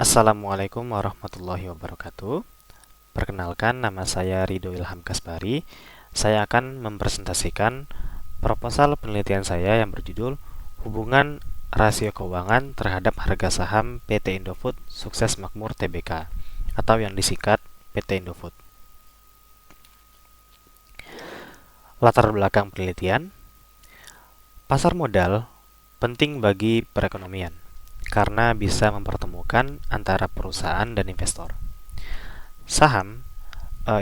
Assalamualaikum warahmatullahi wabarakatuh. Perkenalkan, nama saya Ridho Ilham Kasbari. Saya akan mempresentasikan proposal penelitian saya yang berjudul Hubungan Rasio Keuangan terhadap Harga Saham PT Indofood Sukses Makmur Tbk atau yang disingkat PT Indofood. Latar belakang penelitian. Pasar modal penting bagi perekonomian karena bisa mempertemukan antara perusahaan dan investor. Saham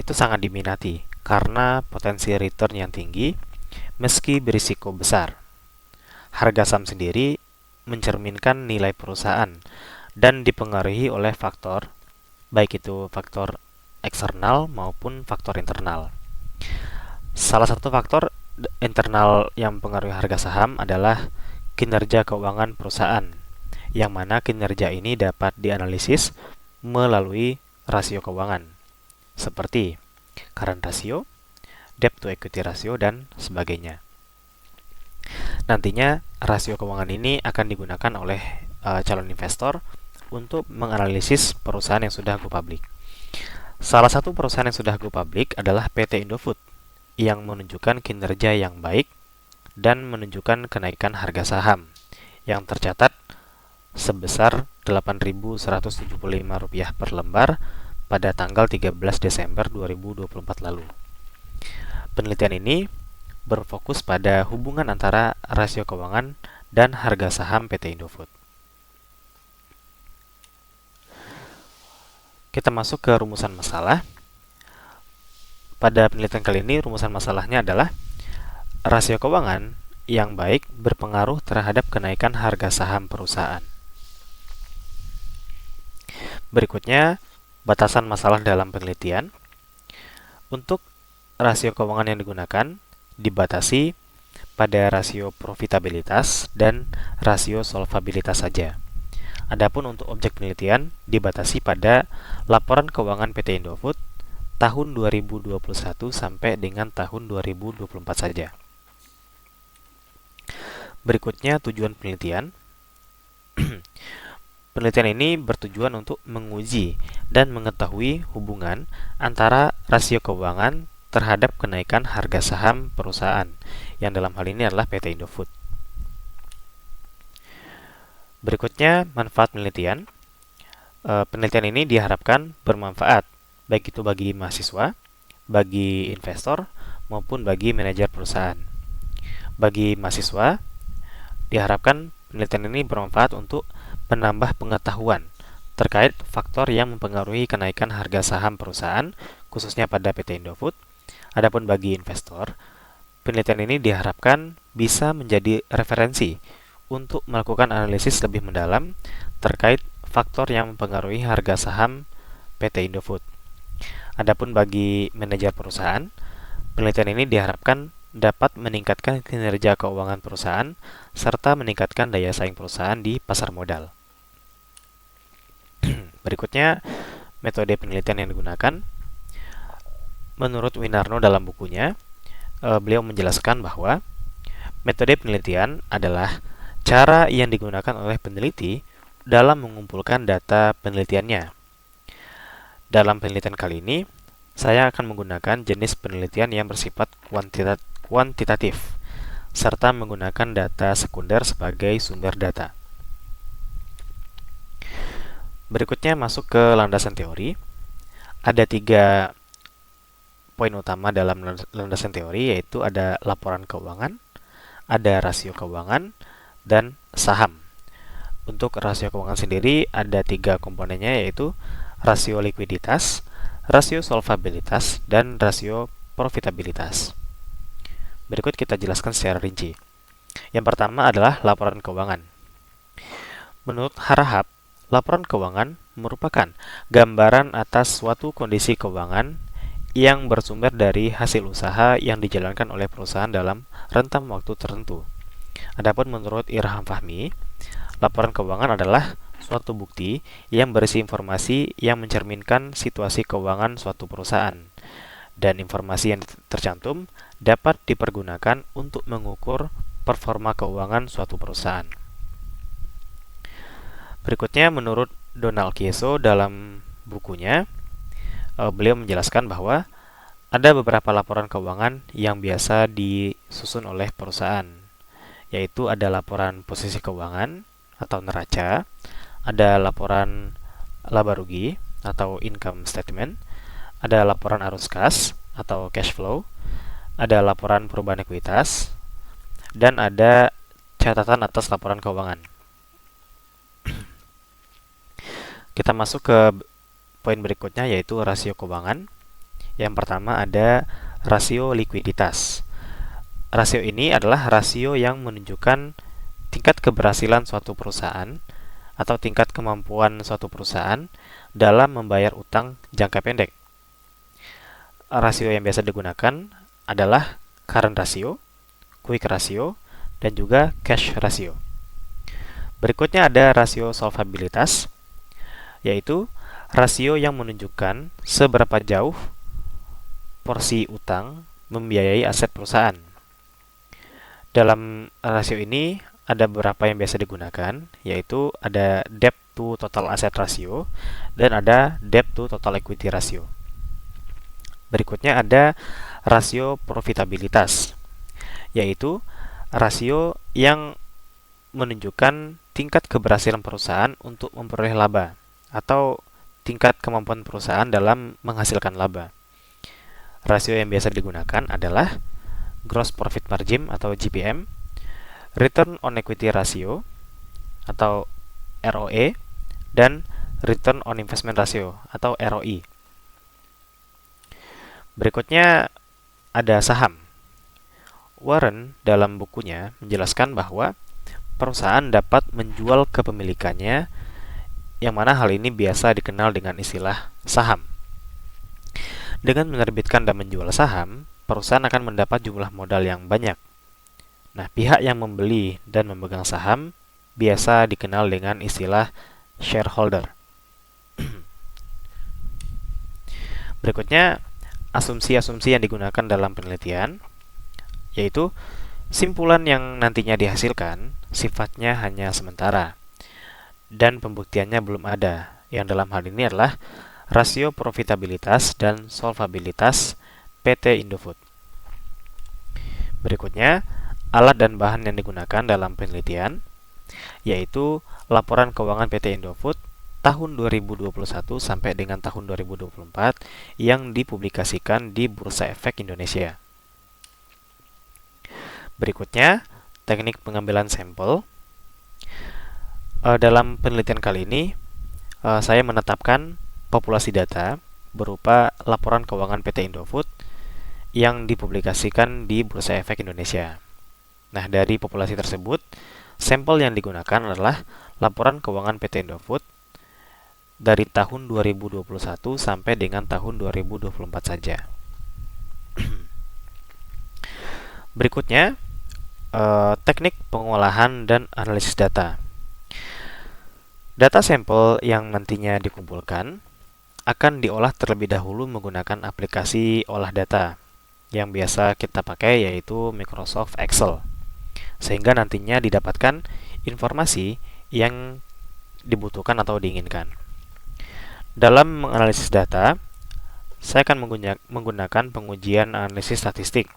itu sangat diminati karena potensi return yang tinggi meski berisiko besar. Harga saham sendiri mencerminkan nilai perusahaan dan dipengaruhi oleh faktor, baik itu faktor eksternal maupun faktor internal. Salah satu faktor internal yang mempengaruhi harga saham adalah kinerja keuangan perusahaan, yang mana kinerja ini dapat dianalisis melalui rasio keuangan, seperti current ratio, debt to equity ratio, dan sebagainya. Nantinya, rasio keuangan ini akan digunakan oleh calon investor untuk menganalisis perusahaan yang sudah go public. Salah satu perusahaan yang sudah go public adalah PT Indofood, yang menunjukkan kinerja yang baik dan menunjukkan kenaikan harga saham yang tercatat sebesar Rp8.175 per lembar pada tanggal 13 Desember 2024 lalu. Penelitian ini berfokus pada hubungan antara rasio keuangan dan harga saham PT Indofood. Kita masuk ke rumusan masalah. Pada penelitian kali ini, rumusan masalahnya adalah rasio keuangan yang baik berpengaruh terhadap kenaikan harga saham perusahaan. Berikutnya, batasan masalah dalam penelitian. Untuk rasio keuangan yang digunakan dibatasi pada rasio profitabilitas dan rasio solvabilitas saja. Adapun untuk objek penelitian dibatasi pada laporan keuangan PT Indofood tahun 2021 sampai dengan tahun 2024 saja. Berikutnya tujuan penelitian. Penelitian ini bertujuan untuk menguji dan mengetahui hubungan antara rasio keuangan terhadap kenaikan harga saham perusahaan, yang dalam hal ini adalah PT Indofood. Berikutnya manfaat penelitian. Penelitian ini diharapkan bermanfaat baik itu bagi mahasiswa, bagi investor, maupun bagi manajer perusahaan. Bagi mahasiswa, diharapkan penelitian ini bermanfaat untuk menambah pengetahuan terkait faktor yang mempengaruhi kenaikan harga saham perusahaan, khususnya pada PT Indofood. Adapun bagi investor, penelitian ini diharapkan bisa menjadi referensi untuk melakukan analisis lebih mendalam terkait faktor yang mempengaruhi harga saham PT Indofood. Adapun bagi manajer perusahaan, penelitian ini diharapkan dapat meningkatkan kinerja keuangan perusahaan serta meningkatkan daya saing perusahaan di pasar modal. Berikutnya, metode penelitian yang digunakan. Menurut Winarno dalam bukunya, beliau menjelaskan bahwa metode penelitian adalah cara yang digunakan oleh peneliti dalam mengumpulkan data penelitiannya. Dalam penelitian kali ini, saya akan menggunakan jenis penelitian yang bersifat kuantitatif, serta menggunakan data sekunder sebagai sumber data. Berikutnya masuk ke landasan teori. Ada 3 poin utama dalam landasan teori, yaitu ada laporan keuangan, ada rasio keuangan, dan saham. Untuk rasio keuangan sendiri ada 3 komponennya, yaitu rasio likuiditas, rasio solvabilitas, dan rasio profitabilitas. Berikut kita jelaskan secara rinci. Yang pertama adalah laporan keuangan. Menurut Harahap, laporan keuangan merupakan gambaran atas suatu kondisi keuangan yang bersumber dari hasil usaha yang dijalankan oleh perusahaan dalam rentang waktu tertentu. Adapun menurut Irham Fahmi, laporan keuangan adalah suatu bukti yang berisi informasi yang mencerminkan situasi keuangan suatu perusahaan, dan informasi yang tercantum dapat dipergunakan untuk mengukur performa keuangan suatu perusahaan. Berikutnya, menurut Donald Kieso dalam bukunya, beliau menjelaskan bahwa ada beberapa laporan keuangan yang biasa disusun oleh perusahaan, yaitu ada laporan posisi keuangan atau neraca, ada laporan laba rugi atau income statement, ada laporan arus kas atau cash flow, ada laporan perubahan ekuitas, dan ada catatan atas laporan keuangan. Kita masuk ke poin berikutnya, yaitu rasio keuangan. Yang pertama ada rasio likuiditas. Rasio ini adalah rasio yang menunjukkan tingkat keberhasilan suatu perusahaan atau tingkat kemampuan suatu perusahaan dalam membayar utang jangka pendek. Rasio yang biasa digunakan adalah current ratio, quick ratio, dan juga cash ratio. Berikutnya ada rasio solvabilitas, yaitu rasio yang menunjukkan seberapa jauh porsi utang membiayai aset perusahaan. Dalam rasio ini ada beberapa yang biasa digunakan, yaitu ada debt to total asset ratio dan ada debt to total equity ratio. Berikutnya ada rasio profitabilitas, yaitu rasio yang menunjukkan tingkat keberhasilan perusahaan untuk memperoleh laba atau tingkat kemampuan perusahaan dalam menghasilkan laba. Rasio yang biasa digunakan adalah gross profit margin atau GPM, return on equity ratio atau ROE, dan return on investment ratio atau ROI. Berikutnya ada saham. Warren dalam bukunya menjelaskan bahwa perusahaan dapat menjual kepemilikannya, yang mana hal ini biasa dikenal dengan istilah saham. Dengan menerbitkan dan menjual saham, perusahaan akan mendapat jumlah modal yang banyak. Nah, pihak yang membeli dan memegang saham biasa dikenal dengan istilah shareholder. Berikutnya, asumsi-asumsi yang digunakan dalam penelitian, yaitu simpulan yang nantinya dihasilkan sifatnya hanya sementara dan pembuktiannya belum ada, yang dalam hal ini adalah rasio profitabilitas dan solvabilitas PT Indofood. Berikutnya, alat dan bahan yang digunakan dalam penelitian, yaitu laporan keuangan PT Indofood tahun 2021 sampai dengan tahun 2024 yang dipublikasikan di Bursa Efek Indonesia. Berikutnya, teknik pengambilan sampel. Dalam penelitian kali ini, saya menetapkan populasi data berupa laporan keuangan PT Indofood yang dipublikasikan di Bursa Efek Indonesia. Nah, dari populasi tersebut, sampel yang digunakan adalah laporan keuangan PT Indofood dari tahun 2021 sampai dengan tahun 2024 saja. Berikutnya, teknik pengolahan dan analisis data. Data sampel yang nantinya dikumpulkan akan diolah terlebih dahulu menggunakan aplikasi olah data yang biasa kita pakai, yaitu Microsoft Excel, sehingga nantinya didapatkan informasi yang dibutuhkan atau diinginkan. Dalam menganalisis data, saya akan menggunakan pengujian analisis statistik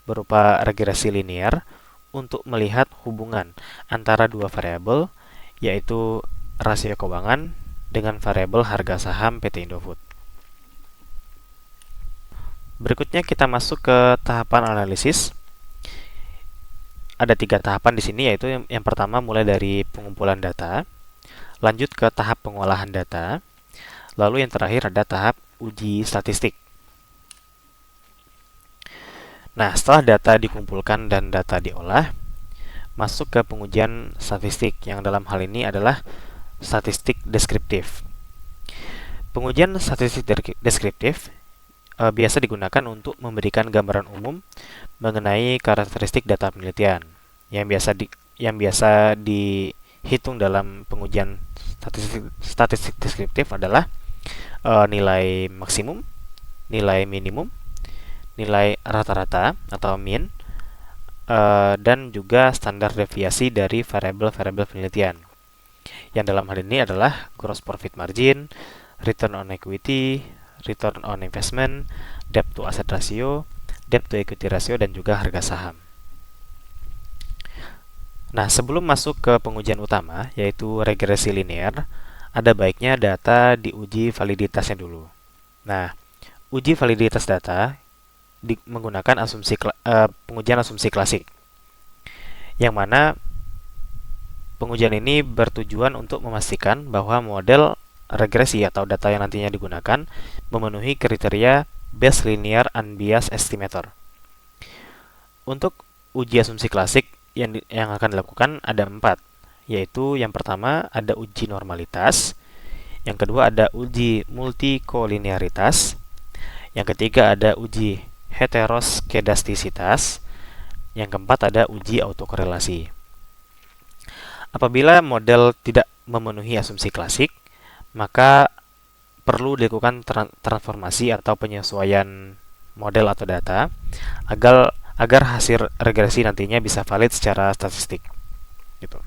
berupa regresi linear untuk melihat hubungan antara dua variabel, yaitu rasio keuangan dengan variabel harga saham PT Indofood. Berikutnya kita masuk ke tahapan analisis. Ada 3 tahapan di sini, yaitu yang pertama mulai dari pengumpulan data, lanjut ke tahap pengolahan data, lalu yang terakhir ada tahap uji statistik. Nah, setelah data dikumpulkan dan data diolah, masuk ke pengujian statistik yang dalam hal ini adalah statistik deskriptif. Pengujian statistik deskriptif biasa digunakan untuk memberikan gambaran umum mengenai karakteristik data penelitian. Yang biasa dihitung dalam pengujian statistik deskriptif adalah nilai maksimum, nilai minimum, nilai rata-rata atau mean, dan juga standar deviasi dari variabel-variabel penelitian. Yang dalam hal ini adalah gross profit margin, return on equity, return on investment, debt to asset ratio, debt to equity ratio, dan juga harga saham. Nah, sebelum masuk ke pengujian utama, yaitu regresi linear, ada baiknya data diuji validitasnya dulu. Nah, uji validitas data menggunakan pengujian asumsi klasik, yang mana pengujian ini bertujuan untuk memastikan bahwa model regresi atau data yang nantinya digunakan memenuhi kriteria Best Linear Unbiased Estimator. Untuk uji asumsi klasik yang akan dilakukan ada 4, yaitu yang pertama ada uji normalitas, yang kedua ada uji multikolinearitas, yang ketiga ada uji heteroskedastisitas, yang keempat ada uji autokorelasi. Apabila model tidak memenuhi asumsi klasik, maka perlu dilakukan transformasi atau penyesuaian model atau data agar hasil regresi nantinya bisa valid secara statistik. Gitu.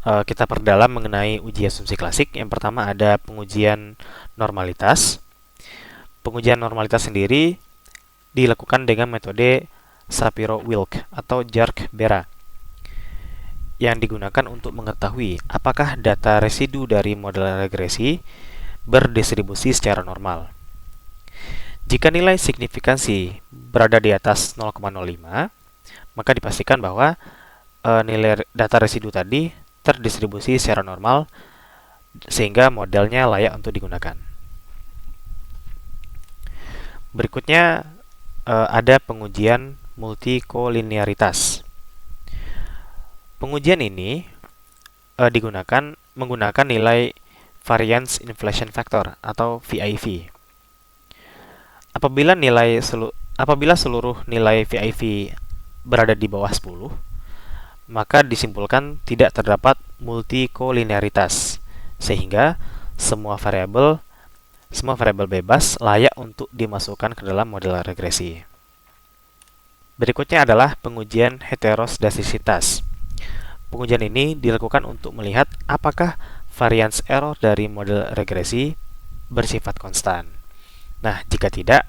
Kita perdalam mengenai uji asumsi klasik. Yang pertama ada pengujian normalitas. Pengujian normalitas sendiri dilakukan dengan metode Shapiro-Wilk atau Jark-Bera, yang digunakan untuk mengetahui apakah data residu dari model regresi berdistribusi secara normal. Jika nilai signifikansi berada di atas 0,05, maka dipastikan bahwa nilai data residu tadi terdistribusi secara normal sehingga modelnya layak untuk digunakan. Berikutnya ada pengujian multikolinearitas. Pengujian ini menggunakan nilai variance inflation factor atau VIV. Apabila seluruh nilai VIV berada di bawah 10, maka disimpulkan tidak terdapat multikolinearitas, sehingga semua variabel bebas layak untuk dimasukkan ke dalam model regresi. Berikutnya adalah pengujian heteroskedastisitas. Pengujian ini dilakukan untuk melihat apakah variance error dari model regresi bersifat konstan. Nah, jika tidak,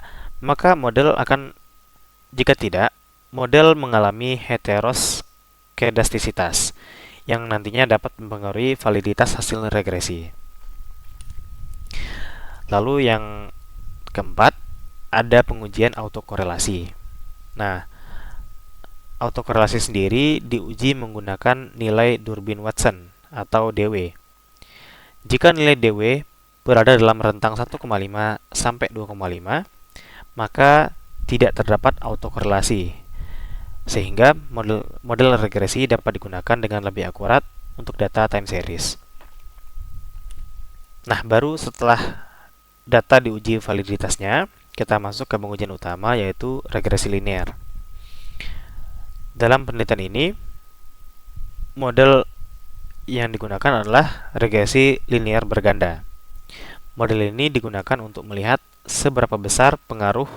model mengalami heteroskedastisitas yang nantinya dapat mempengaruhi validitas hasil regresi. Lalu yang keempat, ada pengujian autokorelasi. Nah, autokorelasi sendiri diuji menggunakan nilai Durbin-Watson atau DW. Jika nilai DW berada dalam rentang 1,5 sampai 2,5, maka tidak terdapat autokorelasi, sehingga model regresi dapat digunakan dengan lebih akurat untuk data time series. Nah, baru setelah data diuji validitasnya, kita masuk ke pengujian utama, yaitu regresi linear. Dalam penelitian ini, model yang digunakan adalah regresi linear berganda. Model ini digunakan untuk melihat seberapa besar pengaruh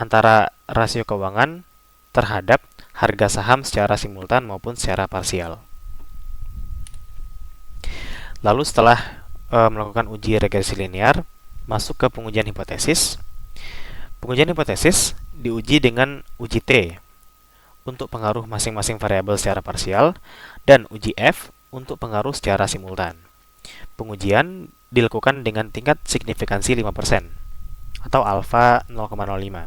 antara rasio keuangan terhadap harga saham secara simultan maupun secara parsial. Lalu setelah melakukan uji regresi linear, masuk ke pengujian hipotesis. Pengujian hipotesis diuji dengan uji T untuk pengaruh masing-masing variabel secara parsial dan uji F untuk pengaruh secara simultan. Pengujian dilakukan dengan tingkat signifikansi 5% atau alfa 0,05.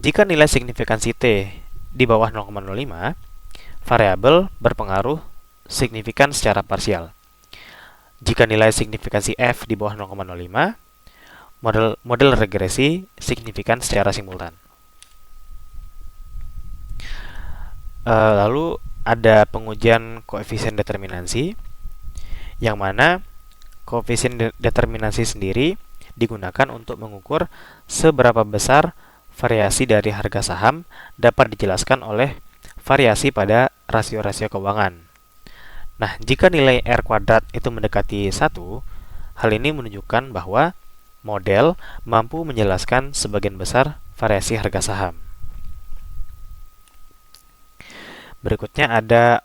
Jika nilai signifikansi T di bawah 0,05, variabel berpengaruh signifikan secara parsial. Jika nilai signifikansi F di bawah 0,05, model regresi signifikan secara simultan. Lalu ada pengujian koefisien determinansi, yang mana koefisien determinansi sendiri digunakan untuk mengukur seberapa besar variasi dari harga saham dapat dijelaskan oleh variasi pada rasio-rasio keuangan. Nah, jika nilai R kuadrat itu mendekati 1, hal ini menunjukkan bahwa model mampu menjelaskan sebagian besar variasi harga saham. Berikutnya ada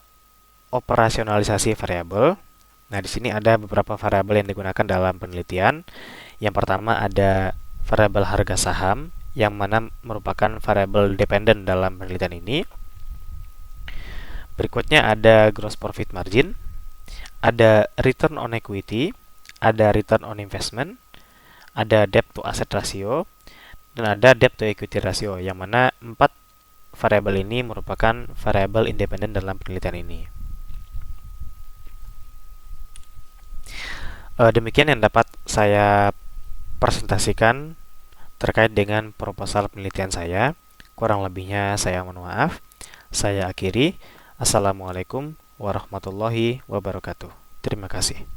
operasionalisasi variabel. Nah, di sini ada beberapa variabel yang digunakan dalam penelitian. Yang pertama ada variabel harga saham, yang mana merupakan variabel dependen dalam penelitian ini. Berikutnya ada gross profit margin, ada return on equity, ada return on investment, ada debt to asset ratio, dan ada debt to equity ratio, yang mana 4 variabel ini merupakan variabel independen dalam penelitian ini. Demikian yang dapat saya presentasikan terkait dengan proposal penelitian saya. Kurang lebihnya saya mohon maaf. Saya akhiri. Assalamualaikum warahmatullahi wabarakatuh. Terima kasih.